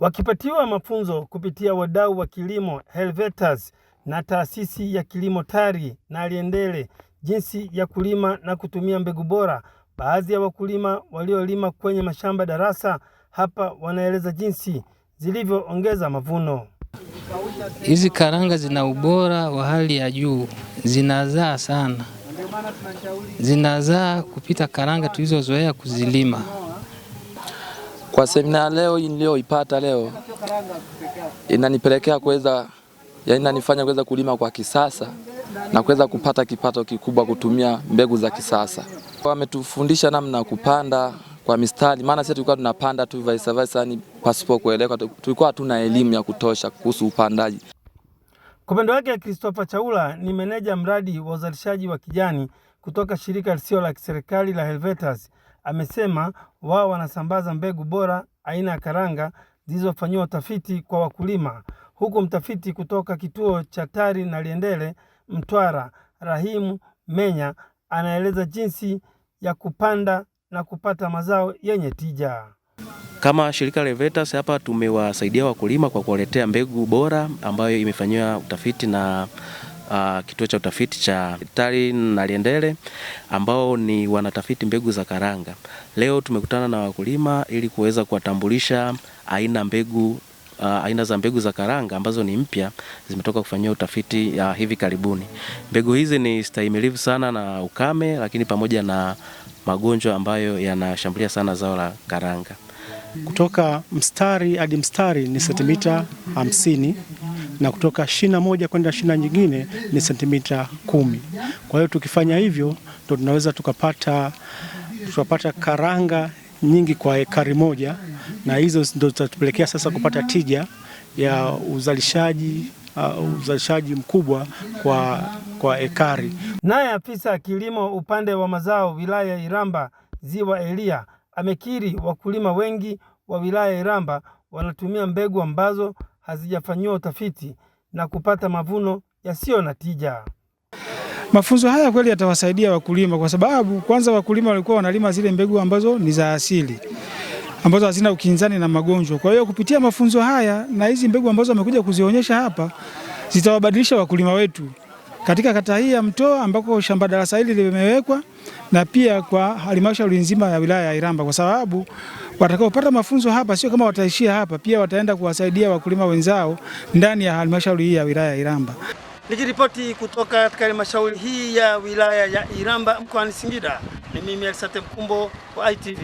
Wakipatiwa mafunzo kupitia wadau wa kilimo Helvetas na taasisi ya kilimo TARI Naliendele jinsi ya kulima na kutumia mbegu bora, baadhi ya wakulima waliolima kwenye mashamba darasa hapa wanaeleza jinsi zilivyoongeza mavuno. Hizi karanga zina ubora wa hali ya juu, zinazaa sana, zinazaa kupita karanga tulizozoea kuzilima. Kwa semina leo niliyoipata leo inanipelekea inanifanya kuweza kulima kwa kisasa na kuweza kupata kipato kikubwa kutumia mbegu za kisasa. Wametufundisha namna kupanda kwa mistari, maana sisi tulikuwa tunapanda tu vice versa, ni pasipo kuelekea, tulikuwa hatuna elimu ya kutosha kuhusu upandaji. Kwa upande wake Christopher Chaula ni meneja mradi wa uzalishaji wa kijani kutoka shirika lisilo la kiserikali la Helvetas. Amesema wao wanasambaza mbegu bora aina ya karanga zilizofanyiwa utafiti kwa wakulima, huku mtafiti kutoka kituo cha TARI Naliendele Mtwara, Rahimu Menya, anaeleza jinsi ya kupanda na kupata mazao yenye tija. Kama shirika la Helvetas hapa tumewasaidia wakulima kwa kuwaletea mbegu bora ambayo imefanyiwa utafiti na kituo cha utafiti cha TARI Naliendele ambao ni wanatafiti mbegu za karanga. Leo tumekutana na wakulima ili kuweza kuwatambulisha aina za mbegu za karanga ambazo ni mpya, zimetoka kufanyiwa utafiti hivi karibuni. Mbegu hizi ni stahimilivu sana na ukame, lakini pamoja na magonjwa ambayo yanashambulia sana zao la karanga. Kutoka mstari hadi mstari ni sentimita 50 na kutoka shina moja kwenda shina nyingine ni sentimita 10. Kwa hiyo tukifanya hivyo ndio tunaweza tukapata karanga nyingi kwa ekari moja, na hizo ndio zitatupelekea sasa kupata tija ya uzalishaji mkubwa kwa ekari. Naye afisa kilimo upande wa mazao wilaya ya Iramba Ziwa Elia amekiri wakulima wengi wa wilaya ya Iramba wanatumia mbegu ambazo hazijafanyiwa utafiti na kupata mavuno yasiyo na tija. Mafunzo haya kweli yatawasaidia wakulima kwa sababu kwanza wakulima walikuwa wanalima zile mbegu ambazo ni za asili, ambazo hazina ukinzani na magonjwa. Kwa hiyo kupitia mafunzo haya na hizi mbegu ambazo wamekuja kuzionyesha hapa zitawabadilisha wakulima wetu katika kata hii ya Mtoa ambako shamba darasa hili limewekwa, na pia kwa halmashauri nzima ya wilaya ya Iramba, kwa sababu watakaopata mafunzo hapa sio kama wataishia hapa, pia wataenda kuwasaidia wakulima wenzao ndani ya halmashauri hii ya wilaya ya Iramba. Nikiripoti kutoka katika halmashauri hii ya wilaya ya Iramba mkoani Singida, ni mimi Elsate Mkumbo wa ITV.